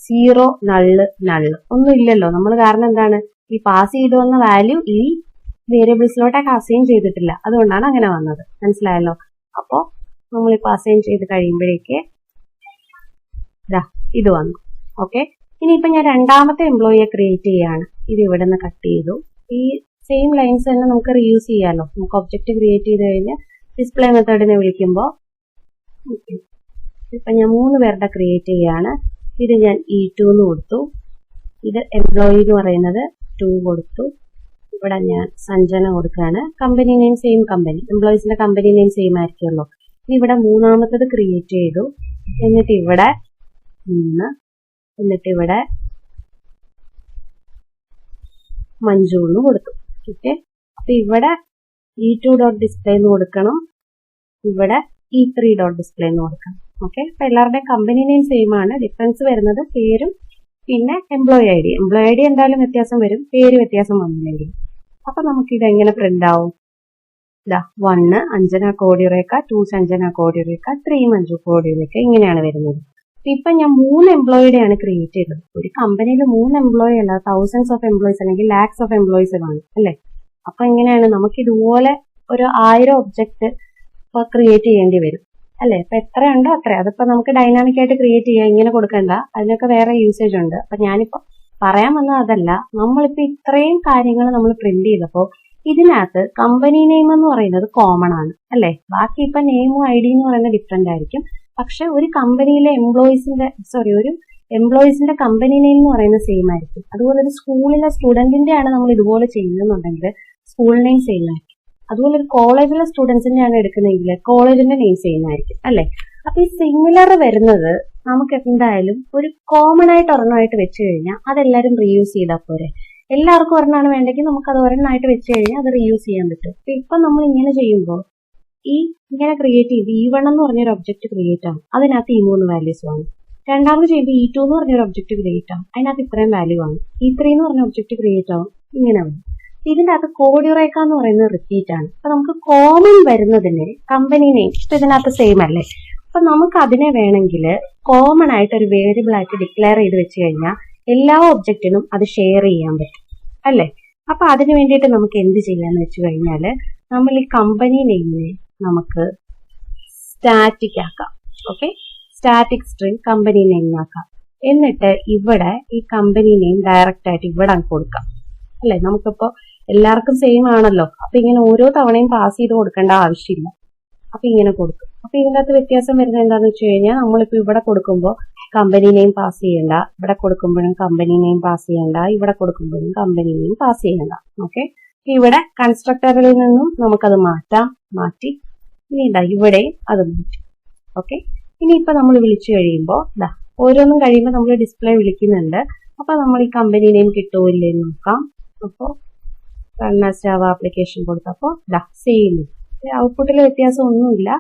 A: 0 നള്ള് നള്ള് ഒന്നും ഇല്ലല്ലോ നമ്മൾ. കാരണം എന്താണ്, ഈ പാസ് ചെയ്ത് വന്ന വാല്യൂ ഈ വേരിയബിൾസിലോട്ടൊക്കെ അസൈൻ ചെയ്തിട്ടില്ല, അതുകൊണ്ടാണ് അങ്ങനെ വന്നത്. മനസ്സിലായല്ലോ. അപ്പോ നമ്മളിപ്പോ അസൈൻ ചെയ്ത് കഴിയുമ്പോഴേക്ക് ഇത് വന്നു. ഓക്കെ, ഇനിയിപ്പോ ഞാൻ രണ്ടാമത്തെ എംപ്ലോയിയെ ക്രിയേറ്റ് ചെയ്യാണ്. ഇത് ഇവിടെ നിന്ന് കട്ട് ചെയ്തു. ഈ സെയിം ലൈൻസ് തന്നെ നമുക്ക് റീയൂസ് ചെയ്യാമല്ലോ. നമുക്ക് ഒബ്ജക്റ്റ് ക്രിയേറ്റ് ചെയ്ത് കഴിഞ്ഞ് ഡിസ്പ്ലേ മെത്തേഡിനെ വിളിക്കുമ്പോൾ ഇപ്പൊ ഞാൻ 3 പേരുടെ ക്രിയേറ്റ് ചെയ്യാണ്. ഇത് ഞാൻ E2 എന്ന് കൊടുത്തു. ഇത് എംപ്ലോയി എന്ന് പറയുന്നത് 2 കൊടുത്തു. ഇവിടെ ഞാൻ സഞ്ജന കൊടുക്കുകയാണ്. കമ്പനി നെയിം സെയിം കമ്പനി, എംപ്ലോയീസിന്റെ കമ്പനി നെയിം സെയിം ആയിരിക്കുമല്ലോ. ഇനി ഇവിടെ മൂന്നാമത്തത് ക്രിയേറ്റ് ചെയ്തു. എന്നിട്ട് ഇവിടെ 3, എന്നിട്ട് ഇവിടെ മഞ്ജു എന്ന് കൊടുത്തു. ഓക്കെ, അപ്പൊ ഇവിടെ E2 ഡോട്ട് ഡിസ്പ്ലേ എന്ന് കൊടുക്കണം, ഇവിടെ E3 ഡോട്ട് ഡിസ്പ്ലേ എന്ന് കൊടുക്കണം. ഓക്കെ, അപ്പൊ എല്ലാവരുടെയും കമ്പനി നെയിം സെയിം ആണ്. ഡിഫറൻസ് വരുന്നത് പേരും പിന്നെ employee I D. Employee I D എന്തായാലും വ്യത്യാസം വരും, പേര് വ്യത്യാസം വന്നില്ലെങ്കിൽ. അപ്പൊ നമുക്ക് ഇത് എങ്ങനെ പ്രിന്റ് ആവും? 1 അഞ്ജന കോഡിയുറേക്ക, 2 സഞ്ജന കോഡിയുറേക്ക, 3 മഞ്ജു കോഡിയുറേക്ക, ഇങ്ങനെയാണ് വരുന്നത്. ഇപ്പൊ ഞാൻ 3 എംപ്ലോയിയുടെയാണ് ക്രിയേറ്റ് ചെയ്തത്. ഒരു കമ്പനിയിൽ 3 എംപ്ലോയി അല്ല, തൗസൻഡ്സ് ഓഫ് എംപ്ലോയീസ് അല്ലെങ്കിൽ ലാക്സ് ഓഫ് എംപ്ലോയീസ് ആണ് അല്ലെ. അപ്പൊ എങ്ങനെയാണ് നമുക്ക് ഇതുപോലെ ഒരു 1000 ഒബ്ജക്ട് ക്രിയേറ്റ് ചെയ്യേണ്ടി വരും അല്ലെ. അപ്പൊ എത്രയുണ്ടോ അത്ര. അതിപ്പോ നമുക്ക് ഡൈനാമിക് ആയിട്ട് ക്രിയേറ്റ് ചെയ്യാം, ഇങ്ങനെ കൊടുക്കണ്ട, അതിനൊക്കെ വേറെ യൂസേജ് ഉണ്ട്. അപ്പൊ ഞാനിപ്പോ പറയാൻ വന്നത് അതല്ല. നമ്മളിപ്പോ ഇത്രയും കാര്യങ്ങൾ നമ്മൾ പ്രിന്റ് ചെയ്തപ്പോ ഇതിനകത്ത് കമ്പനി നെയിം എന്ന് പറയുന്നത് കോമൺ ആണ് അല്ലെ. ബാക്കി ഇപ്പൊ നെയിമും ഐ ഡി എന്ന് പറയുന്നത് ഡിഫറെന്റ് ആയിരിക്കും. പക്ഷെ ഒരു കമ്പനിയിലെ ഒരു എംപ്ലോയീസിന്റെ കമ്പനി നെയിം എന്ന് പറയുന്നത് സെയിം ആയിരിക്കും. അതുപോലെ ഒരു സ്കൂളിലെ സ്റ്റുഡന്റിന്റെ ആണ് നമ്മൾ ഇതുപോലെ ചെയ്യുന്നുണ്ടെങ്കിൽ സ്കൂൾ നെയിം സെയിം ആയിരിക്കും. അതുപോലെ ഒരു കോളേജിലെ സ്റ്റുഡൻസിന്റെ ആണ് എടുക്കുന്നതെങ്കിൽ കോളേജിന്റെ നെയിം സെയിം ആയിരിക്കും അല്ലെ. അപ്പൊ ഈ സിമിലർ വരുന്നത് നമുക്ക് എന്തായാലും ഒരു കോമൺ ആയിട്ട് ഒരെണ്ണമായിട്ട് വെച്ച് കഴിഞ്ഞാൽ അതെല്ലാവരും റീയൂസ് ചെയ്താൽ പോരെ. എല്ലാവർക്കും ഒരെണ്ണമാണ് വേണ്ടെങ്കിൽ നമുക്ക് അത് ഒരെണ്ണമായിട്ട് വെച്ച് കഴിഞ്ഞാൽ അത് റീയൂസ് ചെയ്യാൻ പറ്റും. ഇപ്പൊ നമ്മൾ ഇങ്ങനെ ചെയ്യുമ്പോൾ ഈ ഇങ്ങനെ ക്രിയേറ്റ് ചെയ്ത് E1 എന്ന് പറഞ്ഞൊരു ഒബ്ജക്റ്റ് ക്രിയേറ്റ് ആവും. അതിനകത്ത് ഈ 3 വാല്യൂസ് ആണ്. രണ്ടാമത് ചെയ്യുമ്പോൾ E2 എന്ന് പറഞ്ഞൊരു ഒബ്ജക്റ്റ് ക്രിയേറ്റ് ആവും. അതിനകത്ത് ഇത്രയും വാല്യൂ ആണ്. E3 എന്ന് പറഞ്ഞ ഒബ്ജക്റ്റ് ക്രിയേറ്റ് ആവും. ഇങ്ങനെ വരും. ഇതിന്റെ അകത്ത് കോഡ്യൂറേക്ക എന്ന് പറയുന്നത് റിപ്പീറ്റ് ആണ്. അപ്പൊ നമുക്ക് കോമൺ വരുന്നതിന് കമ്പനി നെയിം ഇപ്പൊ ഇതിനകത്ത് സെയിം അല്ലേ. അപ്പൊ നമുക്ക് അതിനെ വേണമെങ്കിൽ കോമൺ ആയിട്ട് ഒരു വേരിയബിൾ ആയിട്ട് ഡിക്ലെയർ ചെയ്ത് വെച്ച് കഴിഞ്ഞാൽ എല്ലാ ഒബ്ജക്റ്റിനും അത് ഷെയർ ചെയ്യാൻ പറ്റും അല്ലേ. അപ്പൊ അതിന് വേണ്ടിയിട്ട് നമുക്ക് എന്ത് ചെയ്യാന്ന് വെച്ച് കഴിഞ്ഞാൽ നമ്മൾ ഈ കമ്പനി നെയിമിനെ നമുക്ക് സ്റ്റാറ്റിക് ആക്കാം. Okay, static string company name ആക്കാം. എന്നിട്ട് ഇവിടെ ഈ കമ്പനി നെയിം ഡയറക്റ്റ് ആയിട്ട് ഇവിടെ കൊടുക്കാം അല്ലെ. നമുക്കിപ്പോ എല്ലാവർക്കും സെയിം ആണല്ലോ. അപ്പൊ ഇങ്ങനെ ഓരോ തവണയും പാസ് ചെയ്ത് കൊടുക്കേണ്ട ആവശ്യമില്ല. അപ്പൊ ഇങ്ങനെ കൊടുക്കും. അപ്പൊ ഇതിന്റെ അകത്ത് വ്യത്യാസം വരുന്നത് എന്താന്ന് വെച്ച് കഴിഞ്ഞാൽ നമ്മളിപ്പോ ഇവിടെ കൊടുക്കുമ്പോൾ കമ്പനി നെയിം പാസ് ചെയ്യണ്ട, ഇവിടെ കൊടുക്കുമ്പോഴും കമ്പനി നെയിം പാസ് ചെയ്യണ്ട, ഇവിടെ കൊടുക്കുമ്പോഴും കമ്പനി നെയിം പാസ് ചെയ്യണ്ട. ഓക്കെ, ഇവിടെ കൺസ്ട്രക്ടറിൽ നിന്നും നമുക്കത് മാറ്റി ഇനി ഇവിടെ അത് മാറ്റി. ഓക്കെ, ഇനിയിപ്പോ നമ്മൾ വിളിച്ചു കഴിയുമ്പോൾ ഓരോന്നും കഴിയുമ്പോൾ നമ്മൾ ഡിസ്പ്ലേ വിളിക്കുന്നുണ്ട്. അപ്പൊ നമ്മൾ ഈ കമ്പനി നെയിം കിട്ടുമോ ഇല്ലെന്ന് നോക്കാം. അപ്പോ ജാവ ആപ്ലിക്കേഷൻ കൊടുത്തപ്പോ സെയിം ഔട്ട്പുട്ടിൽ വ്യത്യാസം ഒന്നുമില്ല.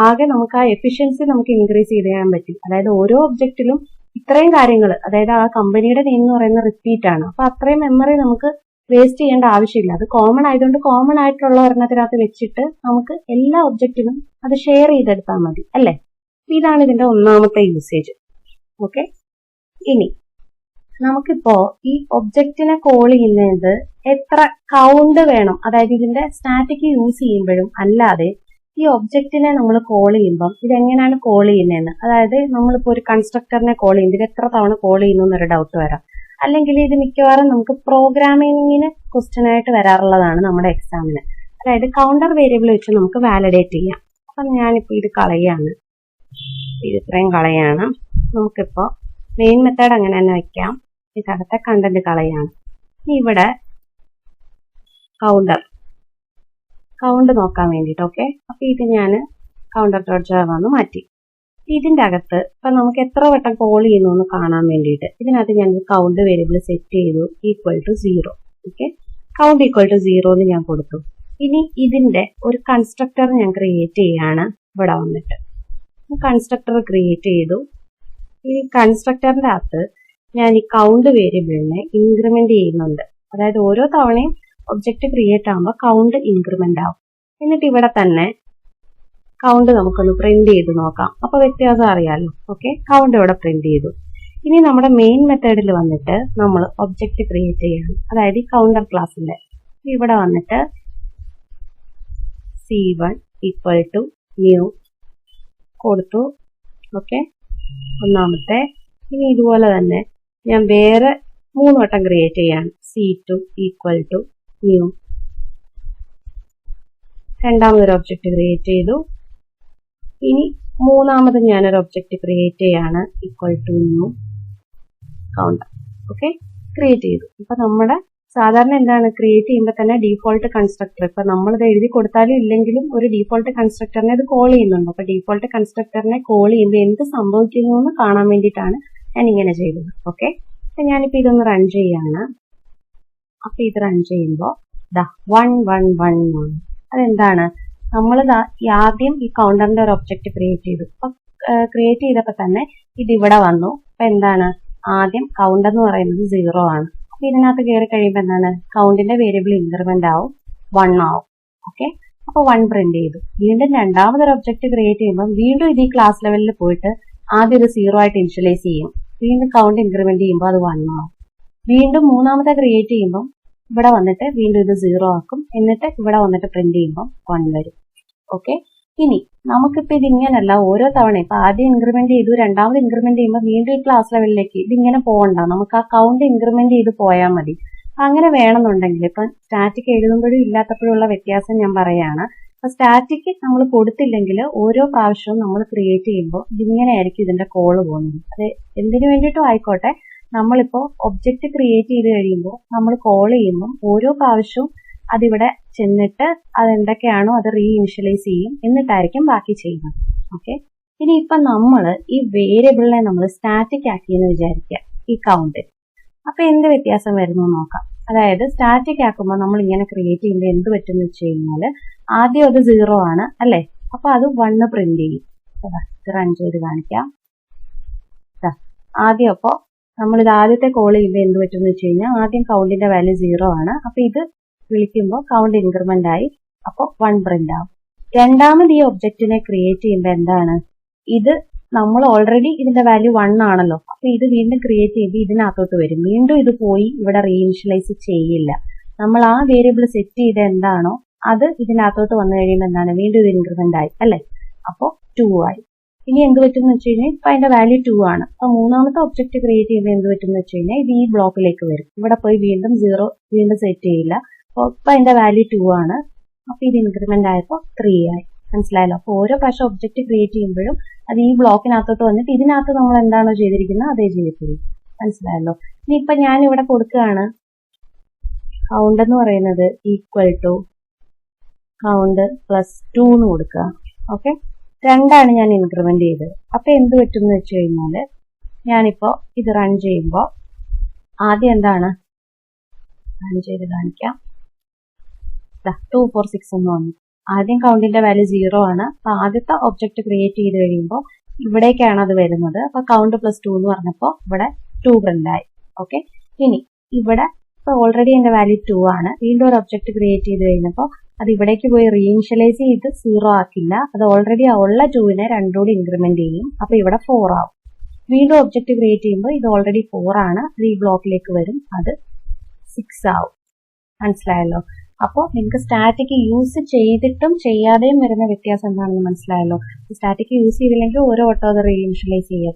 A: ആകെ നമുക്ക് ആ എഫിഷ്യൻസി നമുക്ക് ഇൻക്രീസ് ചെയ്യാൻ പറ്റും. അതായത് ഓരോ ഒബ്ജക്റ്റിലും ഇത്രയും കാര്യങ്ങൾ, അതായത് ആ കമ്പനിയുടെ നെയിം എന്ന് പറയുന്ന റിപ്പീറ്റ് ആണ്. അപ്പൊ അത്രയും മെമ്മറി നമുക്ക് വേസ്റ്റ് ചെയ്യേണ്ട ആവശ്യമില്ല. അത് കോമൺ ആയതുകൊണ്ട് കോമൺ ആയിട്ടുള്ള ഒരെണ്ണത്തിനകത്ത് വെച്ചിട്ട് നമുക്ക് എല്ലാ ഒബ്ജക്റ്റിനും അത് ഷെയർ ചെയ്തെടുത്താൽ മതി അല്ലേ. ഇതാണ് ഇതിന്റെ ഒന്നാമത്തെ യൂസേജ്. ഓക്കെ, ഇനി നമുക്കിപ്പോ ഈ ഒബ്ജക്റ്റിനെ കോൾ ചെയ്യുന്നത് എത്ര കൗണ്ട് വേണം, അതായത് ഇതിന്റെ സ്റ്റാറ്റിക് യൂസ് ചെയ്യുമ്പോഴും അല്ലാതെ ഈ ഒബ്ജക്റ്റിനെ നമ്മൾ കോൾ ചെയ്യുമ്പോൾ ഇതെങ്ങനെയാണ് കോൾ ചെയ്യുന്നതെന്ന്, അതായത് നമ്മളിപ്പോ ഒരു കൺസ്ട്രക്ടറിനെ കോൾ ചെയ്യുമ്പോൾ ഇത് എത്ര തവണ കോൾ ചെയ്യുന്നു എന്നൊരു ഡൗട്ട് വരാം. അല്ലെങ്കിൽ ഇത് മിക്കവാറും നമുക്ക് പ്രോഗ്രാമിങ്ങിന് ക്വസ്റ്റ്യൻ ആയിട്ട് വരാറുള്ളതാണ് നമ്മുടെ എക്സാമിന്. അതായത് കൗണ്ടർ വേരിയബിൾ വെച്ച് നമുക്ക് വാലിഡേറ്റ് ചെയ്യാം. അപ്പൊ ഞാനിപ്പോ ഇത് കളയാണ്, ഇത് ഇത്രയും കളയാണ്. നമുക്കിപ്പോ മെയിൻ മെത്തേഡ് അങ്ങനെ തന്നെ വെക്കാം. ഇതിനകത്തെ കണ്ടന്റ് കളയാണ്. ഇവിടെ കൗണ്ട് നോക്കാൻ വേണ്ടിട്ട്. ഓക്കെ, അപ്പൊ ഇത് ഞാൻ കൗണ്ടർ ഡോട്ട് ജാവ എന്ന് മാറ്റി. ഇതിന്റെ അകത്ത് ഇപ്പൊ നമുക്ക് എത്ര വട്ടം കോൾ ചെയ്യുന്നു എന്ന് കാണാൻ വേണ്ടിയിട്ട് ഇതിനകത്ത് ഞാൻ കൗണ്ട് വേരിയബിൾ സെറ്റ് ചെയ്തു =0. ഓക്കെ, കൗണ്ട് =0 എന്ന് ഞാൻ കൊടുത്തു. ഇനി ഇതിന്റെ ഒരു കൺസ്ട്രക്ടർ ഞാൻ ക്രിയേറ്റ് ചെയ്യാണ്. ഇവിടെ വന്നിട്ട് കൺസ്ട്രക്ടർ ക്രിയേറ്റ് ചെയ്തു. ഈ കൺസ്ട്രക്ടറിന്റെ അകത്ത് ഞാൻ ഈ കൗണ്ട് വേരിയബിളിനെ ഇൻക്രിമെന്റ് ചെയ്യുന്നുണ്ട്. അതായത് ഓരോ തവണയും ഒബ്ജക്റ്റ് ക്രിയേറ്റ് ആകുമ്പോൾ കൗണ്ട് ഇൻക്രിമെന്റ് ആവും. എന്നിട്ട് ഇവിടെ തന്നെ കൗണ്ട് നമുക്കൊന്ന് പ്രിന്റ് ചെയ്ത് നോക്കാം. അപ്പൊ വ്യത്യാസം അറിയാലോ. ഓക്കെ, കൗണ്ട് ഇവിടെ പ്രിന്റ് ചെയ്തു. ഇനി നമ്മുടെ മെയിൻ മെത്തേഡിൽ വന്നിട്ട് നമ്മൾ ഒബ്ജക്റ്റ് ക്രിയേറ്റ് ചെയ്യണം. അതായത് ഈ കൗണ്ടർ ക്ലാസ്സിന്റെ ഇവിടെ വന്നിട്ട് C1 = new കൊടുത്തു. ഓക്കെ, ഒന്നാമത്തെ. ഇനി ഇതുപോലെ തന്നെ ഞാൻ വേറെ 3 വട്ടം ക്രിയേറ്റ് ചെയ്യാണ്. C2 = new. രണ്ടാമതൊരു ഒബ്ജക്റ്റ് ക്രിയേറ്റ് ചെയ്തു. ഇനി മൂന്നാമത് ഞാനൊരു ഒബ്ജക്റ്റ് ക്രിയേറ്റ് ചെയ്യാണ് =new കൗണ്ടർ. ഓക്കെ, ക്രിയേറ്റ് ചെയ്തു. ഇപ്പൊ നമ്മുടെ സാധാരണ എന്താണ് ക്രിയേറ്റ് ചെയ്യുമ്പോൾ തന്നെ ഡീഫോൾട്ട് കൺസ്ട്രക്ടർ, ഇപ്പൊ നമ്മളിത് എഴുതി കൊടുത്താലും ഇല്ലെങ്കിലും ഒരു ഡീഫോൾട്ട് കൺസ്ട്രക്ടറിനെ ഇത് കോൾ ചെയ്യുന്നുണ്ട്. അപ്പൊ ഡീഫോൾട്ട് കൺസ്ട്രക്ടറിനെ കോൾ ചെയ്യുമ്പോൾ എന്ത് സംഭവിക്കുന്നു എന്ന് കാണാൻ വേണ്ടിയിട്ടാണ് ഞാൻ ഇങ്ങനെ ചെയ്തത്. ഓക്കെ, അപ്പൊ ഞാനിപ്പോ ഇതൊന്ന് റൺ ചെയ്യാണ്. അപ്പൊ ഇത് റൺ ചെയ്യുമ്പോൾ 111 അതെന്താണ്, നമ്മൾ ആദ്യം ഈ കൗണ്ടറിന്റെ ഒരു ഒബ്ജക്റ്റ് ക്രിയേറ്റ് ചെയ്തു. അപ്പൊ ക്രിയേറ്റ് ചെയ്തപ്പോ തന്നെ ഇത് ഇവിടെ വന്നു. അപ്പൊ എന്താണ്, ആദ്യം കൗണ്ട് എന്ന് പറയുന്നത് 0 ആണ്. അപ്പൊ ഇതിനകത്ത് കയറി കഴിയുമ്പോൾ എന്താണ്, കൗണ്ടിന്റെ വേരിയബിൾ ഇൻക്രിമെന്റ് ആവും, 1 ആവും. ഓക്കെ, അപ്പൊ 1 പ്രിന്റ് ചെയ്തു. വീണ്ടും രണ്ടാമതൊരു ഒബ്ജക്റ്റ് ക്രിയേറ്റ് ചെയ്യുമ്പോൾ വീണ്ടും ഇത് ഈ ക്ലാസ് ലെവലിൽ പോയിട്ട് ആദ്യം ഒരു 0 ആയിട്ട് ഇനിഷ്യലൈസ് ചെയ്യും. വീണ്ടും കൗണ്ട് ഇൻക്രിമെന്റ് ചെയ്യുമ്പോൾ അത് 1 ആവും. വീണ്ടും മൂന്നാമത്തെ ക്രിയേറ്റ് ചെയ്യുമ്പോൾ ഇവിടെ വന്നിട്ട് വീണ്ടും ഇത് 0 ആക്കും. എന്നിട്ട് ഇവിടെ വന്നിട്ട് പ്രിന്റ് ചെയ്യുമ്പോൾ 1 വരും. ഓക്കെ, ഇനി നമുക്കിപ്പോ ഇതിങ്ങനല്ല ഓരോ തവണ ഇപ്പൊ ആദ്യം ഇൻക്രിമെന്റ് ചെയ്തു, രണ്ടാമത് ഇൻക്രിമെന്റ് ചെയ്യുമ്പോൾ വീണ്ടും ഈ ക്ലാസ് ലെവലിലേക്ക് ഇതിങ്ങനെ പോകണ്ട, നമുക്ക് ആ കൗണ്ട് ഇൻക്രിമെന്റ് ചെയ്ത് പോയാൽ മതി. അങ്ങനെ വേണമെന്നുണ്ടെങ്കിൽ ഇപ്പൊ സ്റ്റാറ്റിക് എഴുതുമ്പോഴും ഇല്ലാത്തപ്പോഴും ഉള്ള വ്യത്യാസം ഞാൻ പറയാണ്. അപ്പൊ സ്റ്റാറ്റിക് നമ്മൾ കൊടുത്തില്ലെങ്കിൽ ഓരോ പ്രാവശ്യവും നമ്മൾ ക്രിയേറ്റ് ചെയ്യുമ്പോൾ ഇതിങ്ങനെയായിരിക്കും ഇതിന്റെ കോള് പോകുന്നത്. അത് എന്തിനു വേണ്ടിയിട്ടും ആയിക്കോട്ടെ, നമ്മളിപ്പോ ഒബ്ജക്റ്റ് ക്രിയേറ്റ് ചെയ്ത് കഴിയുമ്പോൾ നമ്മൾ കോൾ ചെയ്യുമ്പോൾ ഓരോ പ്രാവശ്യവും അതിവിടെ ചെന്നിട്ട് അതെന്തൊക്കെയാണോ അത് റീഇനിഷ്യലൈസ് ചെയ്യും, എന്നിട്ടായിരിക്കും ബാക്കി ചെയ്യുന്നത്. ഓക്കെ, ഇനി ഇപ്പൊ നമ്മൾ ഈ വേരിയബിളിനെ നമ്മൾ സ്റ്റാറ്റിക് ആക്കിയെന്ന് വിചാരിക്കുക ഈ കൗണ്ട്. അപ്പൊ എന്ത് വ്യത്യാസം വരുന്നു നോക്കാം. അതായത് സ്റ്റാറ്റിക് ആക്കുമ്പോൾ നമ്മൾ ഇങ്ങനെ ക്രിയേറ്റ് ചെയ്യുമ്പോൾ എന്ത് പറ്റുമെന്ന് വെച്ച് കഴിഞ്ഞാൽ ആദ്യം അത് 0 ആണ് അല്ലേ, അപ്പൊ അത് 1 പ്രിന്റ് ചെയ്യും. റൺ ചെയ്ത് കാണിക്കാം. ആദ്യം അപ്പോൾ നമ്മളിത് ആദ്യത്തെ കോൾ ചെയ്യുമ്പോൾ എന്ത് പറ്റുമെന്ന് വെച്ച് കഴിഞ്ഞാൽ ആദ്യം കൗണ്ടിന്റെ വാല്യൂ 0 ആണ്. അപ്പൊ ഇത് വിളിക്കുമ്പോൾ കൗണ്ട് ഇൻക്രിമെന്റ് ആയി, അപ്പോൾ 1 പ്രിന്റ് ആവും. രണ്ടാമത് ഈ ഒബ്ജക്റ്റിനെ ക്രിയേറ്റ് ചെയ്യുമ്പോൾ എന്താണ്, ഇത് നമ്മൾ ഓൾറെഡി ഇതിന്റെ വാല്യൂ 1 ആണല്ലോ, അപ്പൊ ഇത് വീണ്ടും ക്രിയേറ്റ് ചെയ്യുമ്പോൾ ഇതിനകത്തോട്ട് വരും. വീണ്ടും ഇത് പോയി ഇവിടെ റീഇനിഷ്യലൈസ് ചെയ്യില്ല. നമ്മൾ ആ വേരിയബിൾ സെറ്റ് ചെയ്ത് എന്താണോ അത് ഇതിനകത്തോട്ട് വന്നു കഴിയുമ്പോൾ എന്താണ്, വീണ്ടും ഇത് ഇൻക്രിമെന്റ് ആയി അല്ലെ, അപ്പോൾ 2 ആയി. ഇനി എന്ത് പറ്റും എന്ന് വെച്ച് കഴിഞ്ഞാൽ ഇപ്പൊ അതിന്റെ വാല്യൂ 2 ആണ്. അപ്പൊ മൂന്നാമത്തെ ഒബ്ജക്റ്റ് ക്രിയേറ്റ് ചെയ്യുമ്പോൾ എന്ത് പറ്റും എന്ന് വെച്ച് കഴിഞ്ഞാൽ ഇത് ഈ ബ്ലോക്കിലേക്ക് വരും. ഇവിടെ പോയി വീണ്ടും 0 വീണ്ടും സെറ്റ് ചെയ്യില്ല. അപ്പൊ ഇപ്പൊ അതിന്റെ വാല്യൂ 2 ആണ്. അപ്പൊ ഇത് ഇൻക്രിമെന്റ് ആയപ്പോൾ 3 ആയി. മനസ്സിലായല്ലോ? അപ്പൊ ഓരോ പ്രാവശ്യം ഒബ്ജക്റ്റ് ക്രിയേറ്റ് ചെയ്യുമ്പോഴും അത് ഈ ബ്ലോക്കിനകത്തോട്ട് വന്നിട്ട് ഇതിനകത്ത് നമ്മൾ എന്താണോ ചെയ്തിരിക്കുന്നത് അതേ ചെയ്യത്തുള്ളൂ. മനസ്സിലായല്ലോ? ഇനി ഇപ്പൊ ഞാൻ ഇവിടെ കൊടുക്കുകയാണ് കൗണ്ട് എന്ന് പറയുന്നത് ഈക്വൽ ടു കൗണ്ട് പ്ലസ് 2 എന്ന് കൊടുക്കുക. ഓക്കെ, 2 ആണ് ഞാൻ ഇൻക്രിമെന്റ് ചെയ്തത്. അപ്പൊ എന്ത് പറ്റും എന്ന് വെച്ച് കഴിഞ്ഞാല് ഞാനിപ്പോ ഇത് റൺ ചെയ്യുമ്പോൾ ആദ്യം എന്താണ് റൺ ചെയ്ത് കാണിക്കാം. 2 4 6 എന്ന് വന്നു. ആദ്യം കൗണ്ടിന്റെ വാല്യൂ 0 ആണ്. അപ്പൊ ആദ്യത്തെ ഒബ്ജക്റ്റ് ക്രിയേറ്റ് ചെയ്ത് കഴിയുമ്പോൾ ഇവിടേക്കാണ് അത് വരുന്നത്. അപ്പൊ കൗണ്ട് പ്ലസ് 2 എന്ന് പറഞ്ഞപ്പോൾ ഇവിടെ 2 പ്രിന്റ് ആയി. ഓക്കെ, ഇനി ഇവിടെ ഇപ്പൊ ഓൾറെഡി എന്റെ വാല്യൂ 2 ആണ്. വീണ്ടും ഒരു ഒബ്ജക്റ്റ് ക്രിയേറ്റ് ചെയ്ത് കഴിഞ്ഞപ്പോൾ അത് ഇവിടേക്ക് പോയി റീഇനിഷ്യലൈസ് ചെയ്ത് 0 ആക്കില്ല. അത് ഓൾറെഡി ഉള്ള 2നെ 2 കൂടി ഇൻക്രിമെന്റ് ചെയ്യും. അപ്പൊ ഇവിടെ 4 ആവും. വീണ്ടും ഒബ്ജക്റ്റ് ക്രിയേറ്റ് ചെയ്യുമ്പോൾ ഇത് ഓൾറെഡി 4 ആണ്. അത് ഈ ബ്ലോക്കിലേക്ക് വരും. അത് 6 ആവും. മനസ്സിലായല്ലോ? അപ്പോൾ നിങ്ങൾക്ക് സ്റ്റാറ്റിക് യൂസ് ചെയ്തിട്ടും ചെയ്യാതെയും വരുന്ന വ്യത്യാസം എന്താണെന്ന് മനസ്സിലായല്ലോ? സ്റ്റാറ്റിക് യൂസ് ചെയ്തില്ലെങ്കിൽ ഓരോ വട്ടം അത് റീഇനിഷ്യലൈസ് ചെയ്യും.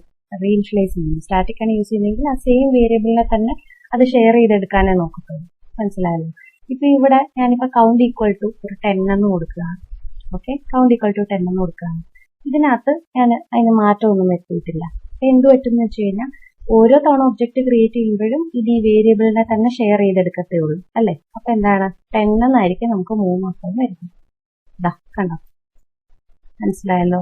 A: സ്റ്റാറ്റിക് ആണ് യൂസ് ചെയ്യുന്നതെങ്കിൽ ആ സെയിം വേരിയബിളിനെ തന്നെ അത് ഷെയർ ചെയ്തെടുക്കാനേ നോക്കത്തുള്ളൂ. മനസ്സിലായല്ലോ? ഇപ്പൊ ഇവിടെ ഞാനിപ്പോ കൗണ്ട് ഈക്വൽ ടു ഒരു 10 എന്ന് കൊടുക്കുകയാണ്. ഓക്കെ, കൗണ്ട് ഈക്വൽ ടു 10 എന്ന് കൊടുക്കുകയാണ്. ഇതിനകത്ത് ഞാൻ അതിന് മാറ്റമൊന്നും വരുത്തിയിട്ടില്ല. അപ്പൊ എന്ത് പറ്റുമെന്ന് വെച്ച് കഴിഞ്ഞാൽ ഓരോ തവണ ഒബ്ജക്റ്റ് ക്രിയേറ്റ് ചെയ്യുമ്പോഴും ഇത് ഈ വേരിയബിളിനെ തന്നെ ഷെയർ ചെയ്തെടുക്കത്തേ ഉള്ളൂ അല്ലെ. അപ്പൊ എന്താണ് 10 എന്നായിരിക്കും നമുക്ക് 3 മാസം വരുന്നത്. ഇതാ കണ്ടോ? മനസ്സിലായല്ലോ?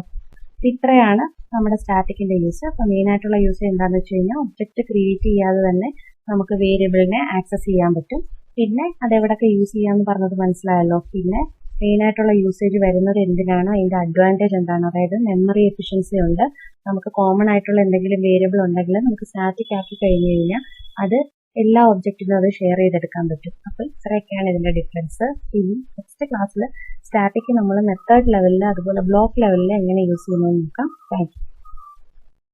A: ഇത്രയാണ് നമ്മുടെ സ്റ്റാറ്റിക്കിന്റെ യൂസ്. അപ്പൊ മെയിൻ ആയിട്ടുള്ള യൂസ് എന്താണെന്ന് വെച്ച് കഴിഞ്ഞാൽ ഒബ്ജക്റ്റ് ക്രിയേറ്റ് ചെയ്യാതെ തന്നെ നമുക്ക് വേരിയബിളിനെ ആക്സസ് ചെയ്യാൻ പറ്റും. പിന്നെ അതെവിടൊക്കെ യൂസ് ചെയ്യാന്ന് പറഞ്ഞത് മനസ്സിലായല്ലോ? പിന്നെ മെയിൻ ആയിട്ടുള്ള യൂസേജ് വരുന്നത് എന്തിനാണ്, അതിന്റെ അഡ്വാൻറ്റേജ് എന്താണ്, അതായത് മെമ്മറി എഫിഷ്യൻസി ഉണ്ട്. നമുക്ക് കോമൺ ആയിട്ടുള്ള എന്തെങ്കിലും വേരിയബിൾ ഉണ്ടെങ്കിൽ നമുക്ക് സ്റ്റാറ്റിക് ആക്കി കഴിഞ്ഞു കഴിഞ്ഞാൽ അത് എല്ലാ ഒബ്ജക്റ്റിനും അത് ഷെയർ ചെയ്തെടുക്കാൻ പറ്റും. അപ്പൊ ഇത്രയൊക്കെയാണ് ഇതിന്റെ ഡിഫറൻസ്. ഇനി നെക്സ്റ്റ് ക്ലാസ്സിൽ സ്റ്റാറ്റിക് നമ്മൾ മെത്തേഡ് ലെവലിൽ അതുപോലെ ബ്ലോക്ക് ലെവലിൽ എങ്ങനെ യൂസ് ചെയ്യുന്നതെന്ന് നോക്കാം. Thank you.